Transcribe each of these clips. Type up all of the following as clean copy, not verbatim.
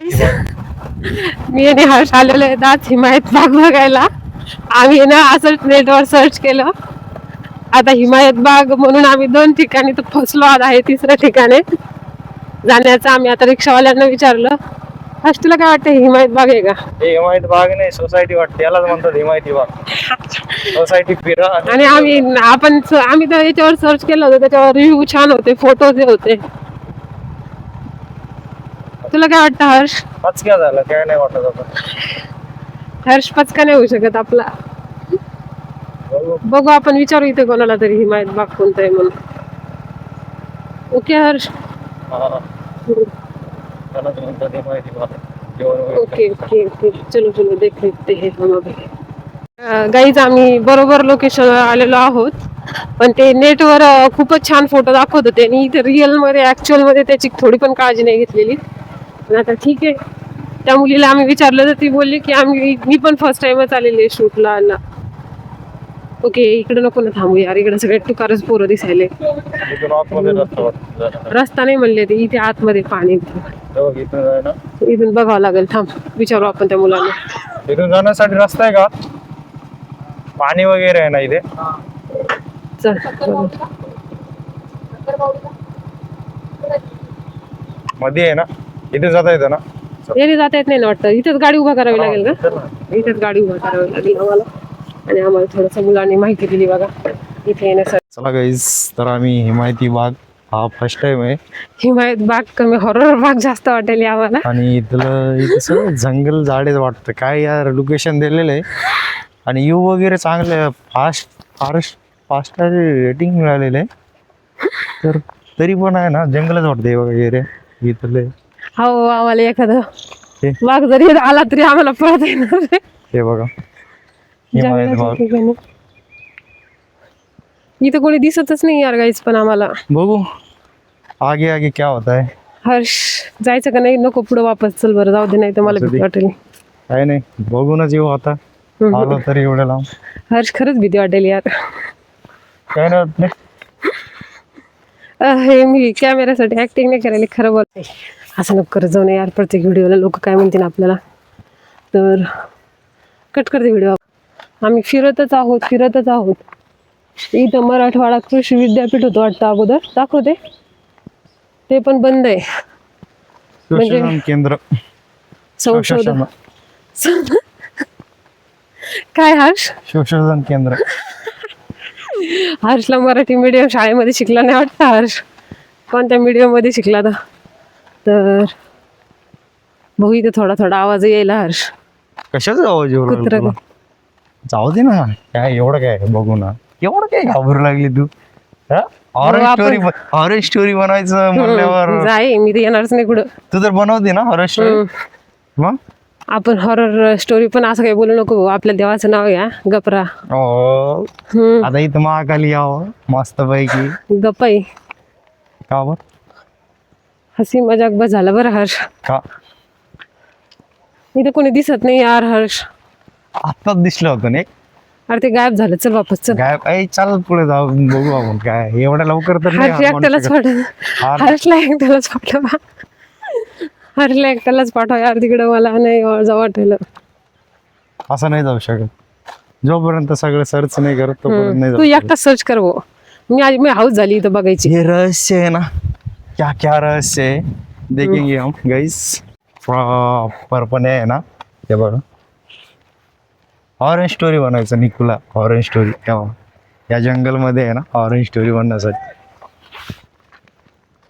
मी आणि हर्ष आलेलो आहे आज हिमायत बाग बघायला. आम्ही ना असंच नेटवर सर्च केलं. आता हिमायत बाग म्हणून आम्ही 2 ठिकाणी तर फसलो आहे. तिसऱ्या ठिकाणी जाण्याचं आम्ही आता रिक्षावाल्यांना विचारलं. हर्ष तुला काय वाटतं हिमायत बाग आहे का? हिमायत बाग नाही सोसायटी वाटते, यालाच म्हणतात हिमायती बाग. सोसायटी फिरा आणि आम्ही तर याच्यावर सर्च केलं होतं, त्याच्यावर रिव्ह्यू छान होते, फोटो जे होते. तुला काय वाटतं हर्ष? पचक्या झालं, काय नाही वाटत आता. हर्ष पचका नाही होऊ शकत आपला. बघू आपण विचारू इथे कोणाला तरी हिमायत बाग कोणतं आहे म्हणून. Okay Harsh. Okay okay okay चलो चलो देखते हैं हम अभी. गाईज आम्ही बरोबर लोकेशन आलेलो आहोत, पण ते नेटवर खूपच छान फोटो दाखवत होते आणि इथे रिअल मध्ये ऍक्च्युअल मध्ये त्याची थोडी पण काळजी नाही घेतलेली. पण आता ठीक आहे, त्या मुलीला आम्ही विचारलं तर ती बोलली की मी पण फर्स्ट टाइमच आलेली शूटला. ओके इकडे नको ना थांबू यार, इकडे सगळे टुकारच पोरं दिसायले. रस्ता नाही म्हणले ते, इथे आतमध्ये पाणी. इथून बघावं लागेल, थांब विचारू आपण त्या मुलांना. इथून जाण्यासाठी रस्ता आहे का? पाणी वगैरे आहे ना इथे? चल मध्ये आहे ना, इथे जाता येतं ना? याने जाता येत नाही ना वाटतं. इथेच गाडी उभा करावी लागेल का? इथेच गाडी उभा करावी लागेल आम्हाला. आणि आम्हाला थोडस मुलांनी माहिती दिली बघा इथे येण्यासाठी. चला गाईज, तर आम्ही हिमायती बाग हा फर्स्ट टाइम आहे. हिमायत बाग कमी, हॉरर बाग जास्त वाटेल आम्हाला. आणि इथलं सगळं जंगल झाडे वाटतं. काय यार लोकेशन दिलेलं आहे आणि यू वगैरे चांगलं फास्ट रेटिंग मिळालेलं आहे. तर तरी पण आहे ना, जंगलच वाटते वगैरे इथले. हो आम्हाला एखादं वाघ जरी आला तरी आम्हाला पळत येणार. हे बघा हिमायत बाग. इथं कोणी दिसतच नाही यार गाईच. पण आम्हाला बघू आगे आगे क्या होता है. हर्ष जायचं का नाही? नको पुढे वापस चल बरं, जाऊ दे, नाही तर मला भीती वाटेल. काय नाही, बघूनच येऊ आता. आलो तरी एवढं लांब. हर्ष खरंच भीती वाटेल यार. काय नाही. हे मी कॅमेऱ्यासाठी ऍक्टिंग नाही करायला, खरं बोलते. असं नको करत जाऊ नये यार, प्रत्येक व्हिडिओला लोक काय म्हणतील आपल्याला. तर कट करते व्हिडिओ. आम्ही फिरतच आहोत. इथं मराठवाडा कृषी विद्यापीठ होतं वाटतं अगोदर, दाखवते ते पण बंद आहे. म्हणजे केंद्र संशोधन काय हर्ष? संशोधन केंद्र. हर्षला मराठी मीडियम शाळेमध्ये शिकला नाही वाटतं. हर्ष कोणत्या मीडियम मध्ये शिकला तर बघू इथे थोडा थोडा आवाज यायला. हर्ष कशाचा आवाज येऊ लागला? जाऊ दे ना, काय एवढं काय बघू ना. एवढं काय घाबरू लागली तू? हॉरर स्टोरी बनवायचं म्हणल्यावर जाय, मी तर येणारच नाही कुठं. तू तर बनवते ना हॉरर स्टोरी. मग आपण हॉरर स्टोरी पण असं काही बोलू नको. आपल्या देवाचं नाव घ्या, गपरा. आता इथं महाकाली यावं मस्त पैकी. गप्पाई का बर? हसी मजाक बस झालं बरं हर्ष. का इथं कोणी दिसत नाही यार हर्ष. आत्ताच दिसलं होतं ना. अरे ते गायब झालं. चल वापस चल. गायब? चल पुढे जाऊ, बघू आपण काय एवढ्या लवकर तर हर्ष एकट्यालाच पाठव. हर्षला एकट्यालाच पाठव यार तिकडं. मला नाही जाऊ वाटेल. असं नाही जाऊ शकत. जोपर्यंत सगळं सर्च नाही करत तोपर्यंत नाही तू जाऊ. एकटा सर्च कर. मी हाऊस झाली इथं बघायची. हे रहस्य आहे ना, क्या क्या रहस्य है देखेंगे हम गाइस. प्रॉपरपणे आहे ना, हे बघा ऑरेंज स्टोरी बनवायचं निकुला. ऑरेंज स्टोरी या जंगलमध्ये आहे ना, ऑरेंज स्टोरी बनण्यासाठी.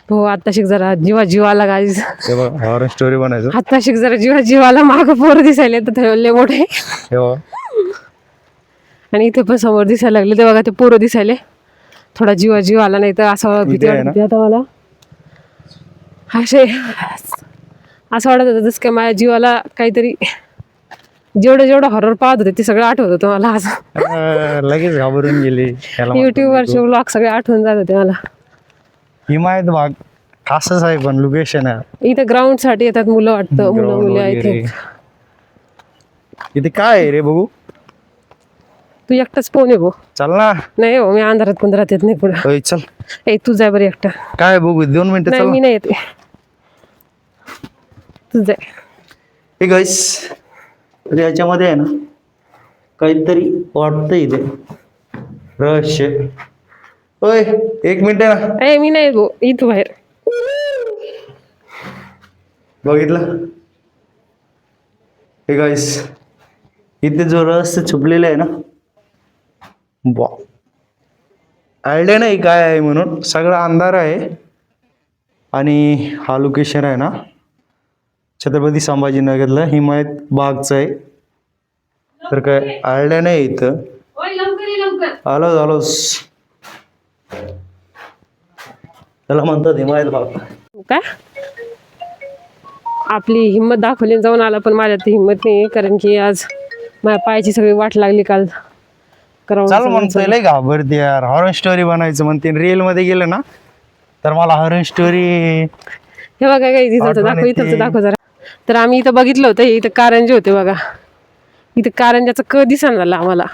हो आता शिक जरा जीवाला गाईज. हे बघा ऑरेंज स्टोरी बनायचं. आता शिक जरा जीवाला माग पोरं दिसायले तर लय मोठे. हे बघा आणि इथे पण समोर दिसायला लागले ते बघा, ते पोरं दिसायले. थोडा जीव आला नाही तर असं भीती वाटते आता मला. असं वाटत होतं जसं काय माझ्या जीवाला काहीतरी, जेवढं हॉरर पाहत होते ते सगळं आठवत होतं मला. असं लगेच घाबरून गेली. युट्यूबवरचे व्लॉग सगळे आठवून जात होते मला. हिमायत बाग खासच आहे पण लोकेशन आहे. इथे ग्राउंड साठी येतात मुलं वाटतं, मुलं मुली इथे. इथे काय आहे रे बघू? तू एकटाच पोहून ये भाऊ. चल ना. नाही हो, मी अंधारात कुंदरात येत नाही पुढे. चल तू जाय बरं एकटा. काय बघू 2 मिनिटं. नाही मी नाही येते, तू जाय. हे गाईस, तर याच्यामध्ये आहे ना काहीतरी वाटतं इथे रहस्य. होय, एक मिनिट ना. ए मी नाही गो इथं बाहेर. बघितलं हे गाईस, इथे जो रहस्य छुपलेला आहे ना, बा आयडिया नाही काय आहे म्हणून. सगळा अंधार आहे आणि हा लोकेशन आहे ना छत्रपती संभाजीनगरला हिमायत बागचं आहे. तर काय आयडिया नाही इथं. आलोच त्याला म्हणतात हिमायत बाग. काय आपली हिंमत दाखवली जाऊन आला, पण माझ्यात ती हिंमत नाही, कारण की आज माझ्या पायाची सगळी वाट लागली काल चाल म्हणतोय लय घाबरते यार. हॉरर स्टोरी बनायचं म्हणते. रिअल मध्ये गेलं ना तर मला हॉरर स्टोरी. हे बघा काय इथं दाखव, इथं दाखव जरा. तर आम्ही इथं बघितलं होतं, इथं कारंजे होते बघा. इथं कारंजाचं क दिसन झालं आम्हाला.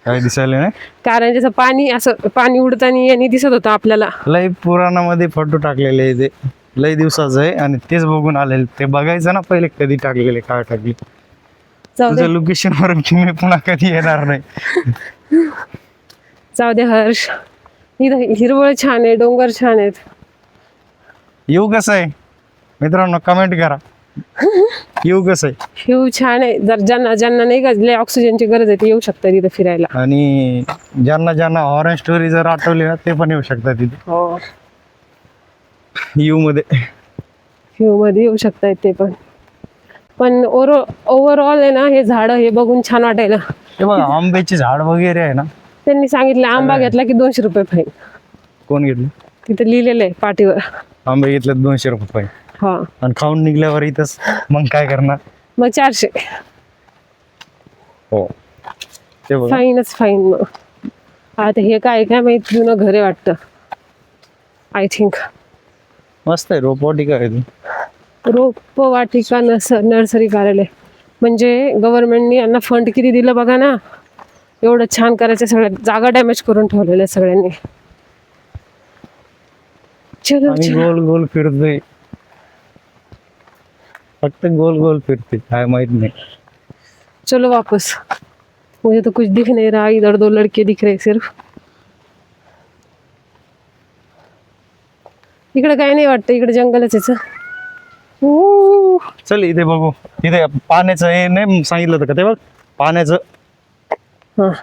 काय दिसायला नाही. कारंजाचं पाणी असं पाणी उडताना आणि दिसत होतं आपल्याला. लय पुराणामध्ये फोटो टाकलेले आहे ते, लय दिवसाचं आहे आणि तेच बघून आलेले. ते बघायचं ना पहिले कधी टाकलेले काय टाकले. जाऊ दे, तुझं लोकेशन वरून मी पुन्हा कधी येणार नाही. जाऊ दे हर्ष. इथं हिरवळ छान आहे, डोंगर छान आहेत. येऊ कसं आहे मित्रांनो, कमेंट करा. येऊ कसं आहे. हिव छान आहे. जर ज्यांना नाही गजले ऑक्सिजनची गरज आहे ते येऊ शकतात इथं फिरायला. आणि ज्यांना हॉरर स्टोरी जर आठवली ना ते पण येऊ शकतात तिथे. हो, यू मध्ये हिव मध्ये येऊ शकतात ते पण ओव्हरऑल आहे ना, हे झाड हे बघून छान वाटायला. ते बघा आंब्याचे झाड वगैरे आहे ना. त्यांनी सांगितलं आंबा घेतला की 200 रुपये फाईन. कोण घेतलं? तिथं लिहिलेलं आहे पाठीवर. आंबे घेतले 200 रुपये. हा, आणि खाऊन निघल्यावर इथंच मग काय करणार? मग 400. हो, ते बघा. फाईनच फाईन. मग आता हे काय माहिती, जुनं घर आहे वाटतं आय थिंक. मस्त आहे. रोपवाटिका आहे ती. रोपवाटिका नर्सरी कार्यालय. म्हणजे गव्हर्नमेंटनी यांना फंड किती दिलं बघा ना. एवढं छान करायचं, सगळ्या जागा डॅमेज करून ठेवलेल्या सगळ्यांनी. चलो आणि चलो. गोल गोल फिरतोय, फक्त गोल गोल फिरते, काय माहित नाही. चलो वापस. मुझे तो कुछ दिख नहीं रहा, इधर 2 लड़के दिख रहे सिर्फ. इकडे काय नाही वाटतं, इकडे जंगलच आहे. चल इथे बघू. इथे पाण्याचं हे नाही सांगितलं होतं का ते बघ,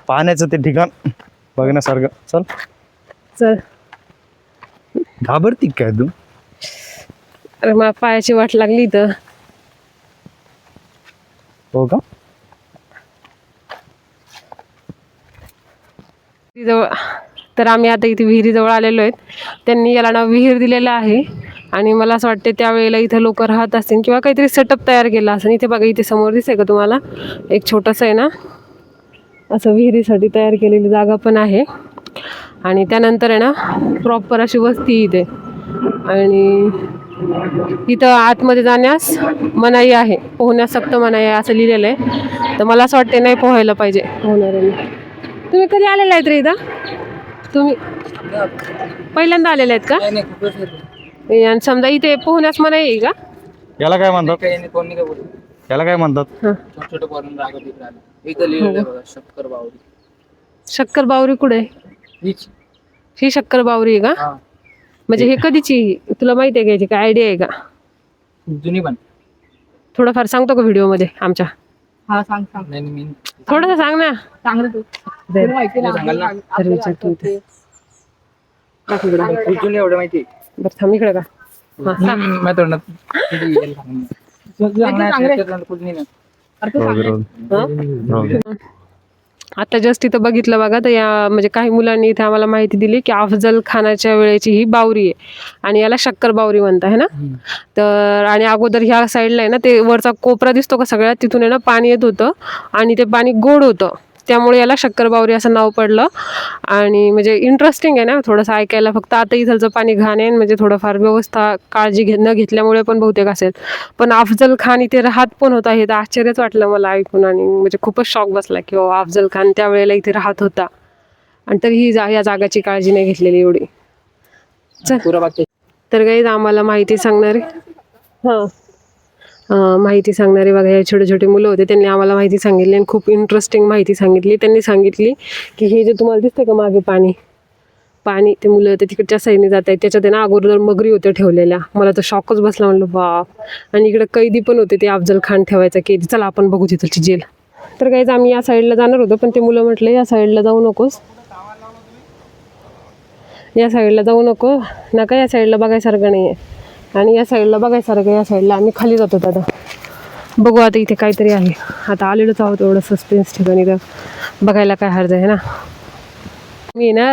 पाण्याचं ते ठिकाण बघण्यासारखं. चल चल. घाबरती काय तू? अरे मला पायाची वाट लागली इथं. हो का? जवळ. तर आम्ही आता इथे विहिरीजवळ आलेलो आहेत. त्यांनी याला नाव विहीर दिलेलं आहे आणि मला असं वाटतं त्यावेळेला इथे लोक राहत असतील किंवा काहीतरी सेटअप तयार केला असेल. इथे बघा, इथे समोर दिसतंय का तुम्हाला एक छोटंसं आहे ना असं विहिरीसाठी तयार केलेली जागा पण आहे. आणि त्यानंतर आहे ना प्रॉपर अशी वस्ती इथे. आणि इथं आतमध्ये जाण्यास मनाई आहे, पोहण्यास सक्त मनाई आहे असं लिहिलेलं आहे. तर मला असं वाटते नाही पोहायला पाहिजे पोहणाऱ्यांनी. तुम्ही कधी आलेला आहेत रे इथं? तुम्ही पहिल्यांदा आलेले आहेत का? आणि समजा इथे पोहण्यास मनाई आहे का? याला काय म्हणतात? याला काय म्हणतात? शक्कर बावरी कुठे? ही शक्कर बावरी आहे का? म्हणजे हे कधीची तुला माहिती आहे का, याची काय आयडिया आहे का? जुनी पण थोडंफार सांगतो का व्हिडिओ मध्ये आमच्या? हा सांग नाही मी थोडंसं सांग ना. सांग तू तर विचारतो इथे. दाखव इकडं. जुनी एवढं माहिती बरं थांब इकडे का. हा सांग. मैं थोडं आता जस्ट इथं बघितलं बघा. तर या म्हणजे काही मुलांनी इथे आम्हाला माहिती दिली की अफजल खानाच्या वेळेची ही बावरी आहे आणि याला शक्कर बावरी म्हणता है ना. तर आणि अगोदर ह्या साईडला आहे ना ते वरचा कोपरा दिसतो का सगळ्यात, तिथून आहे ना पाणी येत होतं आणि ते पाणी गोड होतं, त्यामुळे याला शक्कर बावरी असं नाव पडलं. आणि म्हणजे इंटरेस्टिंग आहे ना थोडंसं ऐकायला. फक्त आता इथलचं पाणी घाण आहे, म्हणजे थोडंफार व्यवस्था काळजी न घेतल्यामुळे पण बहुतेक असेल. पण अफजल खान इथे राहत पण होता, हे तर आश्चर्यच वाटलं मला ऐकून. आणि म्हणजे खूपच शॉक बसला की अफजल खान त्यावेळेला इथे राहत होता आणि तरीही या जागाची काळजी नाही घेतलेली एवढी. तर काही आम्हाला माहिती सांगणार आहे. हां माहिती सांगणारे बघा हे छोटे छोटे मुलं होते. त्यांनी आम्हाला माहिती सांगितली आणि खूप इंटरेस्टिंग माहिती सांगितली. त्यांनी सांगितली की हे जे तुम्हाला दिसतंय का मागे पाणी ते मुलं ते तिकडच्या साईडने जात आहेत. त्याच्यात आहे ना अगोदर मगरी होत्या ठेवलेल्या. मला तर शॉकच बसला, म्हणलं बाप. आणि इकडे कैदी पण होते, ते अफजल खान ठेवायचा कैदी. चला आपण बघू तिथलची जेल. तर काहीच आम्ही या साईडला जाणार होतो, पण ते मुलं म्हटले या साईडला जाऊ नकोस, या साईडला जाऊ नको नका, या साईडला बघायसारखं नाही आहे आणि या साईडला बघायसारखं, या साईडला. आम्ही खाली जातो आता. बघू आता इथे काहीतरी आहे. आता आलेलोच आहोत एवढं सस्पेन्स ठिकाणी, तर बघायला काय हरज आहे ना. मी ना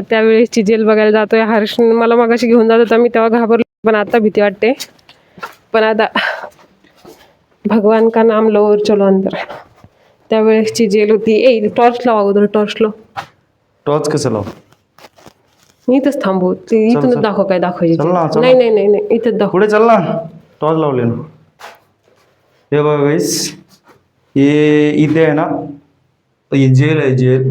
त्यावेळेसची जेल बघायला जातोय. हर्ष मला मगाशी घेऊन जात होता, मी तेव्हा घाबरलो, पण आता भीती वाटते. पण आता भगवान का नाम लो और चलो अंदर. त्यावेळेसची जेल होती. ए टॉर्च लाव अगोदर, टॉर्च लाव. टॉर्च कसं लाव? मी इथंच थांबू, ते इथूनच चल. दाखव काय दाखवायची. चल ना, चल नाही ना. नाही नाही नाही इथंच दाखव. पुढे चल ना. टॉर्च लावले ना. हे बघा गाईस, हे इथे आहे ना, हे जेल आहे, जेल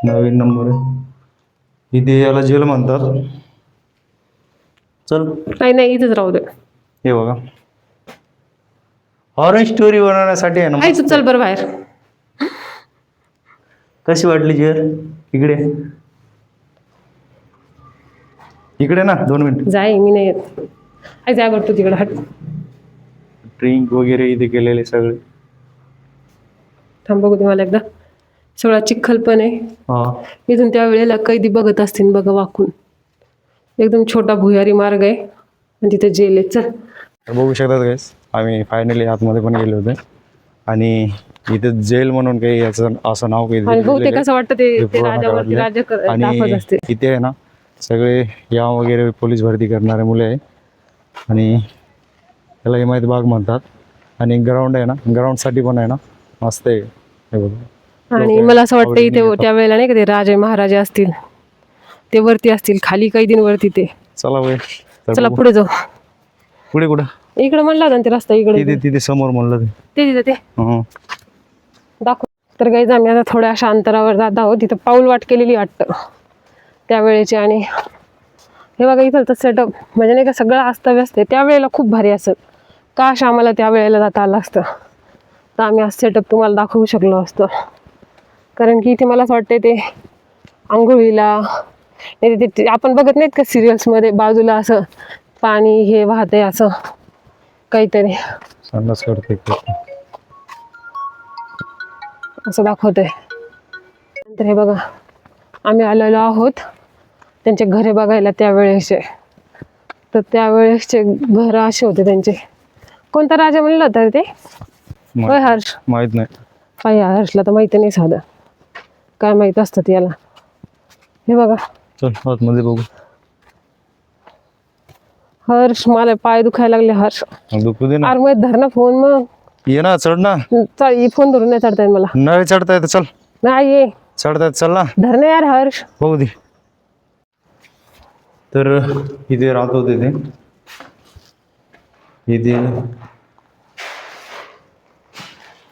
नवीन नंबर आहे इथे, याला जेल म्हणतात. चल. नाही नाही इथंच राहू दे. हे बघा, हॉरर स्टोरी बनवण्यासाठी आहे ना. आहे चल बरं बाहेर. कशी वाटली जेल? इकडे इकडे ना, 2 मिनिट. जाय, मी नाही येत. आई जाय बरं, तू तिकडं हट. ड्रिंक वगैरे इथे केलेले सगळे. थांब बघू दे मला एकदा. सगळा चिखल पण आहे. हा, इथून त्या वेळेला कैदी बघत असतील बघा वाकून. एकदम छोटा भुयारी मार्ग आहे आणि तिथे जेल आहे. चल. तर बघू शकतात गाईस, आम्ही फायनली आतमध्ये पण गेले होते आणि इथे जेल म्हणून काही याचं असं नाव काही आणि दिलेलं बहुतेक आहे. असं वाटतं ते पूर्ण राजावरती काढलंय. राज्य दाखवत आणि असते. इथे आहे ना सगळे या वगैरे पोलीस भरती करणारे मुले आहे आणि त्याला हिमायत बाग म्हणतात. आणि ग्राउंड आहे ना, ग्राउंडसाठी पण आहे ना मस्त आहे. हे बघा, आणि मला असं वाटतं इथे त्यावेळेला नाही का ते राजे महाराजे असतील, ते वरती असतील, खाली कैदींवरती ते. चला वय. चला पुढे जाऊ. पुढे कुठं? इकडे म्हणला होता ना ते रस्ता, इकडे तिथे तिथे समोर म्हणलं ते. ते तिथे ते हं. दाखव. तर काही आम्ही आता थोड्या अशा अंतरावर जात आहोत. तिथं पाऊल वाट केलेली वाटतं त्यावेळेची. आणि हे बघा इथं सेटअप म्हणजे नाही का सगळं अस्तव्यस्त आहे. त्यावेळेला खूप भारी असत. काश आम्हाला त्यावेळेला जाता आलं असतं, तर आम्ही आज सेटअप तुम्हाला दाखवू शकलो असतो. कारण की इथे मला असं वाटतं ते आंघोळीला ते आपण बघत नाहीत का सिरियल्समध्ये, बाजूला असं पाणी हे वाहतंय असं काहीतरी संडास करते असं दाखवतंय. नंतर हे बघा आम्ही आलेलो आहोत त्यांचे घरे बघायला त्यावेळेसचे. तर त्यावेळेसचे घर असे होते त्यांचे. कोणता राजा म्हणलं होतं ते? होय हर्ष? माहित नाही. काय हर्षला तर माहिती नाही साधं, काय माहित असतं याला. हे बघा. चल आतमध्ये बघू. हर्ष मला पाय दुखायला लागले. हर्ष दुखू दे ना. अरे मग धर ना फोन. मग ये ना, चढ ना. फोन धरून नाही चढता येत मला. नाही चढता येत. चल. नाही ये चढता येत. चल ना. धर ना यार हर्ष. बघू दे. तर इथे राहत होते ते. इथे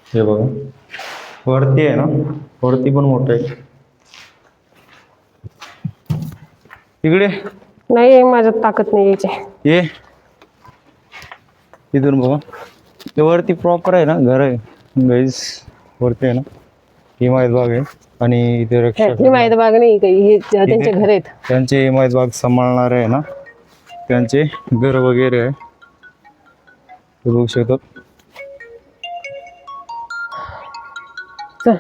हे बघा वरती आहे ना, वरती पण मोठं आहे. इकडे नाही माझ्यात ताकद नाही यायची. ये इथून बघा, ते वरती प्रॉपर आहे ना घर आहे गाईस. वरती आहे ना हिमायत बाग आहे आणि इथे रक्षक ही माहिती बाग नाही काही, हे त्यांचे घर आहेत. त्यांचे हिमायत बाग सांभाळणारे आहे ना, त्यांचे घर वगैरे आहे. बघू शकतो. चल